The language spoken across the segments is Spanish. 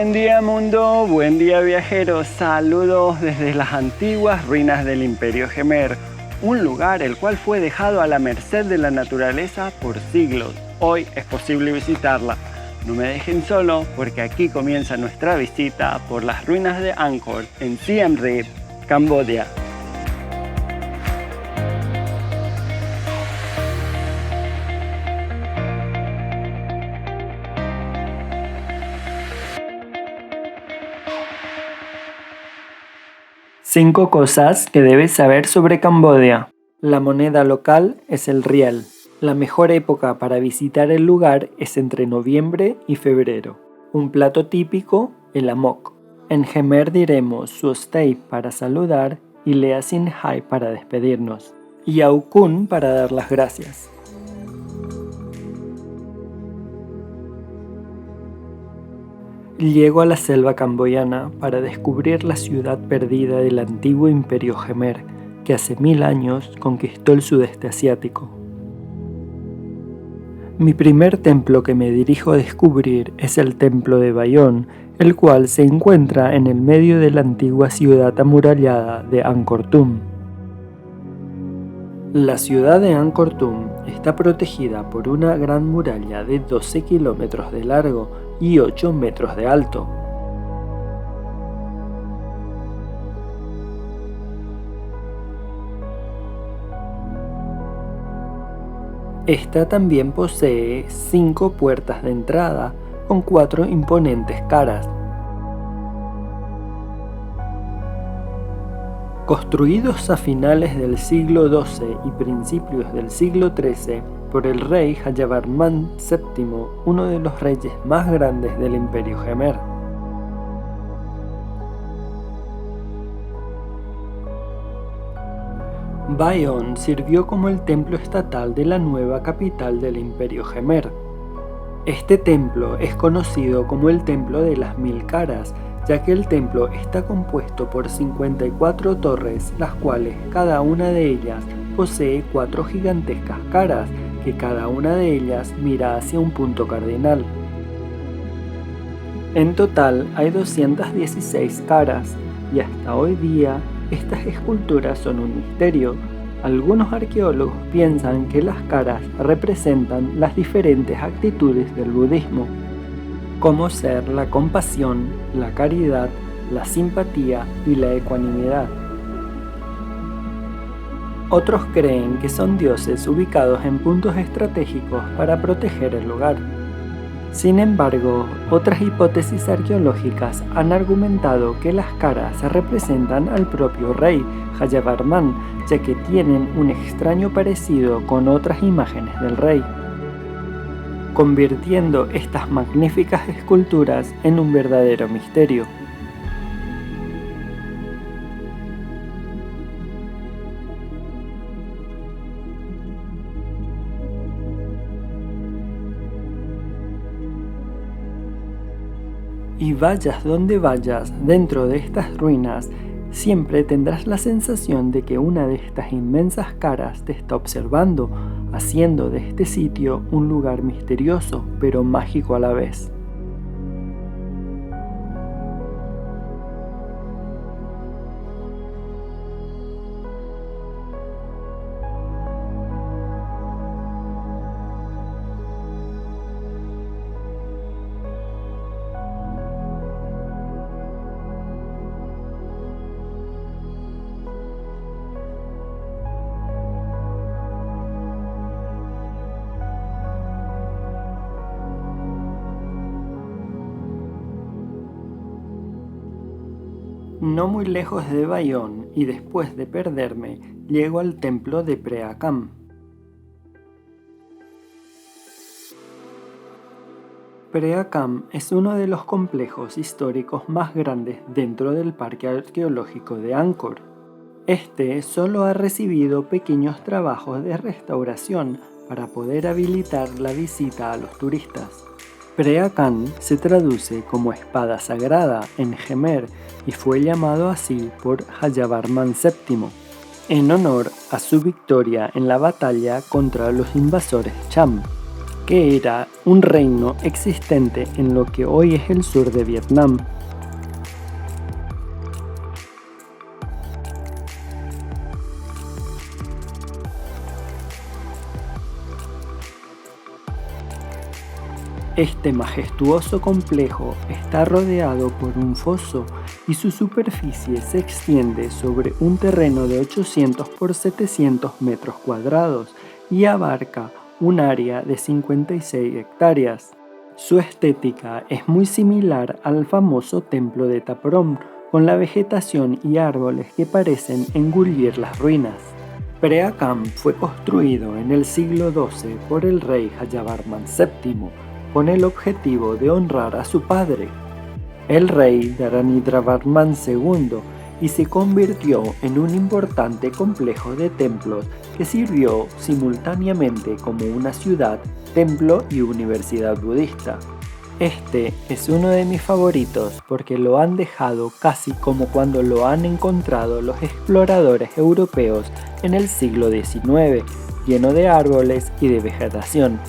Buen día mundo, buen día viajeros, saludos desde las antiguas ruinas del Imperio Gemer, un lugar el cual fue dejado a la merced de la naturaleza por siglos. Hoy es posible visitarla. No me dejen solo porque aquí comienza nuestra visita por las ruinas de Angkor en Siem Reap, Camboya. Cinco cosas que debes saber sobre Camboya. La moneda local es el riel. La mejor época para visitar el lugar es entre noviembre y febrero. Un plato típico, el amok. En Gemer diremos Suostei para saludar y Lea Sin Hai para despedirnos. Y Aukun para dar las gracias. Llego a la selva camboyana para descubrir la ciudad perdida del antiguo Imperio Gemer, que hace 1000 años conquistó el sudeste asiático. Mi primer templo que me dirijo a descubrir es el templo de Bayon, el cual se encuentra en el medio de la antigua ciudad amurallada de Angkor Thom. La ciudad de Angkor Thom está protegida por una gran muralla de 12 kilómetros de largo y 8 metros de alto. Esta también posee 5 puertas de entrada con 4 imponentes caras. Construidos a finales del siglo XII y principios del siglo XIII por el rey Jayavarman VII, uno de los reyes más grandes del Imperio Gemer. Bayon sirvió como el templo estatal de la nueva capital del Imperio Gemer. Este templo es conocido como el Templo de las 1000 Caras, ya que el templo está compuesto por 54 torres, las cuales cada una de ellas posee 4 gigantescas caras, que cada una de ellas mira hacia un punto cardinal. En total hay 216 caras, y hasta hoy día estas esculturas son un misterio. Algunos arqueólogos piensan que las caras representan las diferentes actitudes del budismo, como ser la compasión, la caridad, la simpatía y la ecuanimidad. Otros creen que son dioses ubicados en puntos estratégicos para proteger el lugar. Sin embargo, otras hipótesis arqueológicas han argumentado que las caras representan al propio rey Jayavarman, ya que tienen un extraño parecido con otras imágenes del rey, convirtiendo estas magníficas esculturas en un verdadero misterio. Y vayas donde vayas dentro de estas ruinas, siempre tendrás la sensación de que una de estas inmensas caras te está observando, haciendo de este sitio un lugar misterioso, pero mágico a la vez. No muy lejos de Bayon y después de perderme, llego al templo de Preah Khan. Preah Khan es uno de los complejos históricos más grandes dentro del parque arqueológico de Angkor. Este solo ha recibido pequeños trabajos de restauración para poder habilitar la visita a los turistas. Preah Khan se traduce como espada sagrada en Gemer y fue llamado así por Jayavarman VII, en honor a su victoria en la batalla contra los invasores Cham. que era un reino existente en lo que hoy es el sur de Vietnam. Este majestuoso complejo está rodeado por un foso y su superficie se extiende sobre un terreno de 800 por 700 metros cuadrados y abarca un área de 56 hectáreas. Su estética es muy similar al famoso templo de Ta Prohm, con la vegetación y árboles que parecen engullir las ruinas. Preah Khamp fue construido en el siglo XII por el rey Jayavarman VII, con el objetivo de honrar a su padre, el rey Dharanidravarman II, y se convirtió en un importante complejo de templos que sirvió simultáneamente como una ciudad, templo y universidad budista. Este es uno de mis favoritos porque lo han dejado casi como cuando lo han encontrado los exploradores europeos en el siglo XIX, lleno de árboles y de vegetación.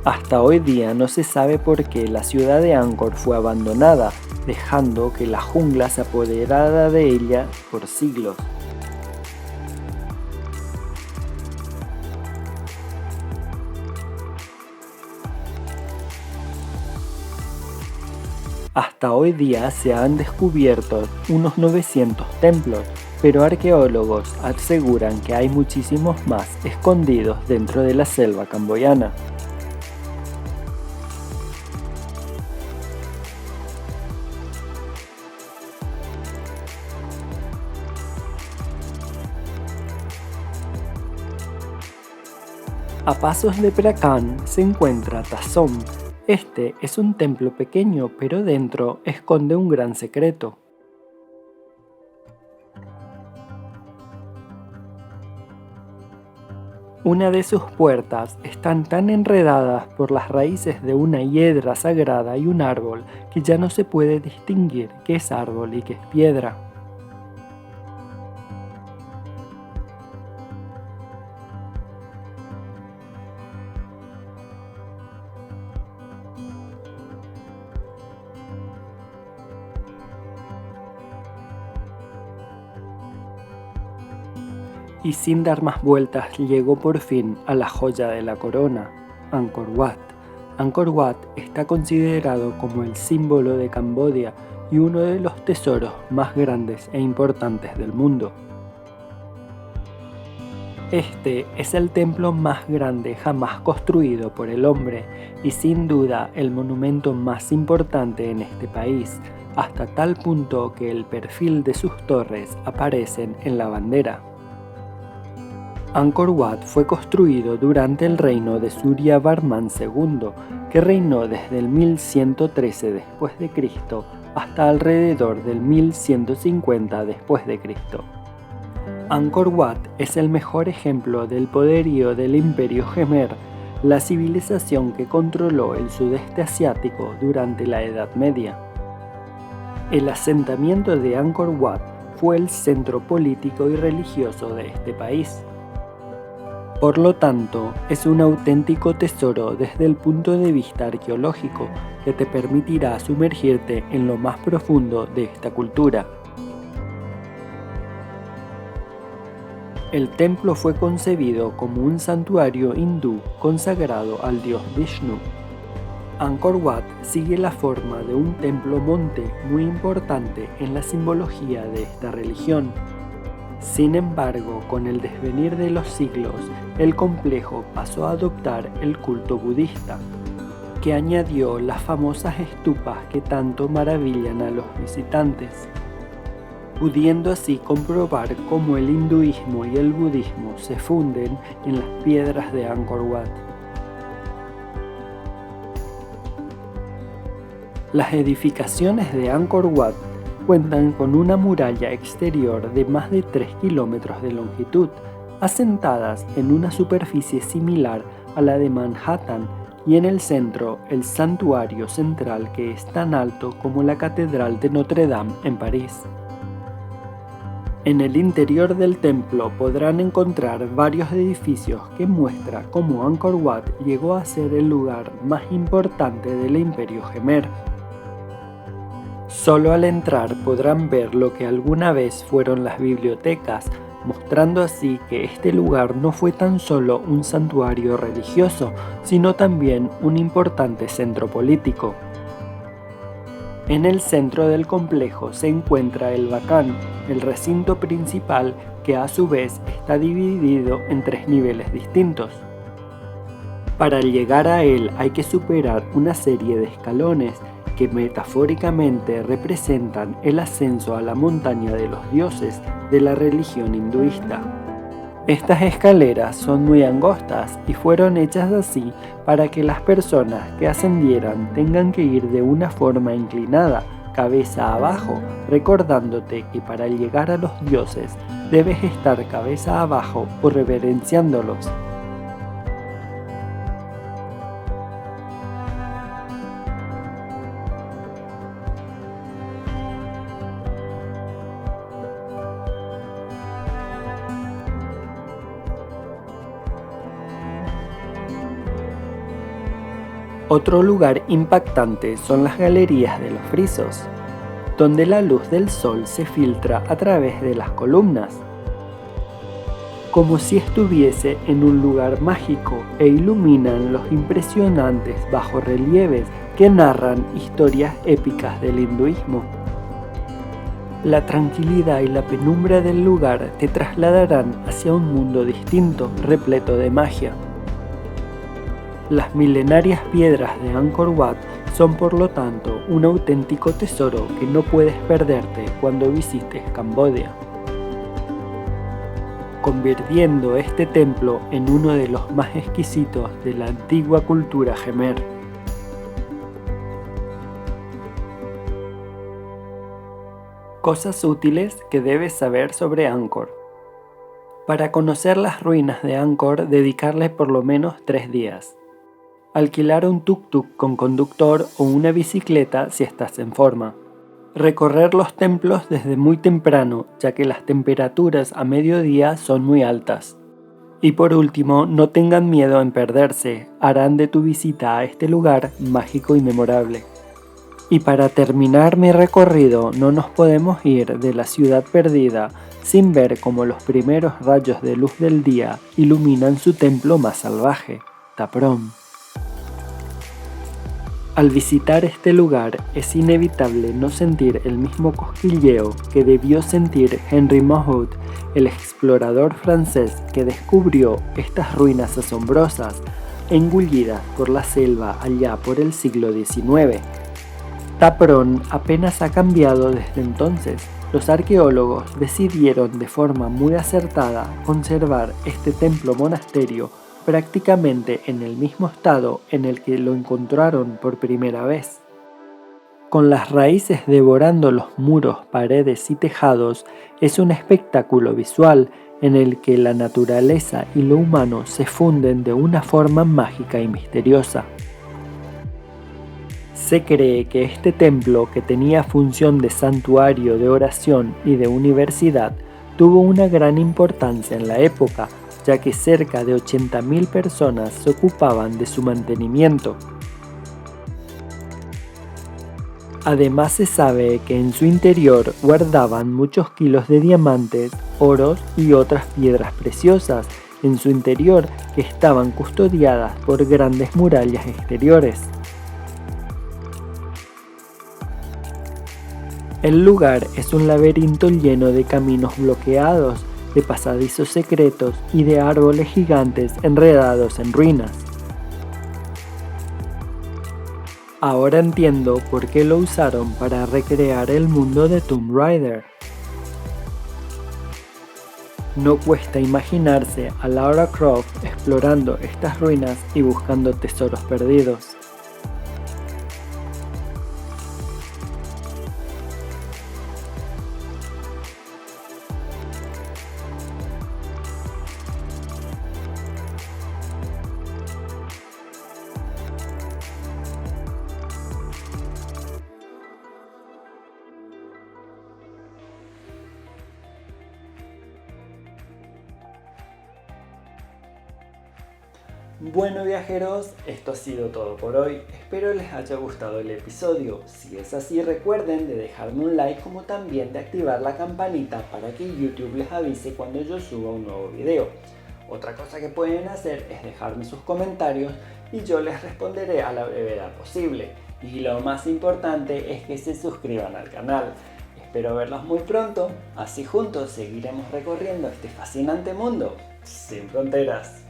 Hasta hoy día no se sabe por qué la ciudad de Angkor fue abandonada, dejando que la jungla se apoderara de ella por siglos. Hasta hoy día se han descubierto unos 900 templos, pero arqueólogos aseguran que hay muchísimos más escondidos dentro de la selva camboyana. A pasos de Preah Khamp se encuentra Ta Som. Este es un templo pequeño, pero dentro esconde un gran secreto. Una de sus puertas están tan enredadas por las raíces de una hiedra sagrada y un árbol que ya no se puede distinguir qué es árbol y qué es piedra. Y sin dar más vueltas llegó por fin a la joya de la corona, Angkor Wat. Angkor Wat está considerado como el símbolo de Camboya y uno de los tesoros más grandes e importantes del mundo. Este es el templo más grande jamás construido por el hombre y sin duda el monumento más importante en este país, hasta tal punto que el perfil de sus torres aparecen en la bandera. Angkor Wat fue construido durante el reino de Suryavarman II, que reinó desde el 1113 después de Cristo hasta alrededor del 1150 después de Cristo. Angkor Wat es el mejor ejemplo del poderío del Imperio Khmer, la civilización que controló el sudeste asiático durante la Edad Media. El asentamiento de Angkor Wat fue el centro político y religioso de este país. Por lo tanto, es un auténtico tesoro desde el punto de vista arqueológico que te permitirá sumergirte en lo más profundo de esta cultura. El templo fue concebido como un santuario hindú consagrado al dios Vishnu. Angkor Wat sigue la forma de un templo monte muy importante en la simbología de esta religión. Sin embargo, con el desvenir de los siglos, el complejo pasó a adoptar el culto budista, que añadió las famosas estupas que tanto maravillan a los visitantes, pudiendo así comprobar cómo el hinduismo y el budismo se funden en las piedras de Angkor Wat. Las edificaciones de Angkor Wat cuentan con una muralla exterior de más de 3 kilómetros de longitud, asentadas en una superficie similar a la de Manhattan, y en el centro el santuario central que es tan alto como la Catedral de Notre Dame en París. En el interior del templo podrán encontrar varios edificios que muestran cómo Angkor Wat llegó a ser el lugar más importante del Imperio Jemer. Solo al entrar podrán ver lo que alguna vez fueron las bibliotecas, mostrando así que este lugar no fue tan solo un santuario religioso, sino también un importante centro político. En el centro del complejo se encuentra el Bacan, el recinto principal que a su vez está dividido en 3 niveles distintos. Para llegar a él hay que superar una serie de escalones que metafóricamente representan el ascenso a la montaña de los dioses de la religión hinduista. Estas escaleras son muy angostas y fueron hechas así para que las personas que ascendieran tengan que ir de una forma inclinada, cabeza abajo, recordándote que para llegar a los dioses debes estar cabeza abajo o reverenciándolos. Otro lugar impactante son las galerías de los frisos, donde la luz del sol se filtra a través de las columnas, como si estuviese en un lugar mágico, e iluminan los impresionantes bajorrelieves que narran historias épicas del hinduismo. La tranquilidad y la penumbra del lugar te trasladarán hacia un mundo distinto, repleto de magia. Las milenarias piedras de Angkor Wat son por lo tanto un auténtico tesoro que no puedes perderte cuando visites Camboya, convirtiendo este templo en uno de los más exquisitos de la antigua cultura Jemer. Cosas útiles que debes saber sobre Angkor. Para conocer las ruinas de Angkor, dedicarle por lo menos 3 días. Alquilar un tuk-tuk con conductor o una bicicleta si estás en forma. Recorrer los templos desde muy temprano, ya que las temperaturas a mediodía son muy altas. Y por último, no tengan miedo en perderse, harán de tu visita a este lugar mágico y memorable. Y para terminar mi recorrido, no nos podemos ir de la ciudad perdida sin ver cómo los primeros rayos de luz del día iluminan su templo más salvaje, Ta Prohm. Al visitar este lugar es inevitable no sentir el mismo cosquilleo que debió sentir Henry Mohot, el explorador francés que descubrió estas ruinas asombrosas, engullidas por la selva allá por el siglo XIX. Ta Prohm apenas ha cambiado desde entonces. Los arqueólogos decidieron de forma muy acertada conservar este templo monasterio prácticamente en el mismo estado en el que lo encontraron por primera vez. Con las raíces devorando los muros, paredes y tejados, es un espectáculo visual en el que la naturaleza y lo humano se funden de una forma mágica y misteriosa. Se cree que este templo, que tenía función de santuario, de oración y de universidad, tuvo una gran importancia en la época, ya que cerca de 80.000 personas se ocupaban de su mantenimiento. Además se sabe que en su interior guardaban muchos kilos de diamantes, oros y otras piedras preciosas en su interior que estaban custodiadas por grandes murallas exteriores. El lugar es un laberinto lleno de caminos bloqueados, de pasadizos secretos y de árboles gigantes enredados en ruinas. Ahora entiendo por qué lo usaron para recrear el mundo de Tomb Raider. No cuesta imaginarse a Lara Croft explorando estas ruinas y buscando tesoros perdidos. Bueno viajeros, esto ha sido todo por hoy, espero les haya gustado el episodio. Si es así, recuerden de dejarme un like como también de activar la campanita para que YouTube les avise cuando yo suba un nuevo video. Otra cosa que pueden hacer es dejarme sus comentarios y yo les responderé a la brevedad posible. Y lo más importante es que se suscriban al canal. Espero verlos muy pronto, así juntos seguiremos recorriendo este fascinante mundo sin fronteras.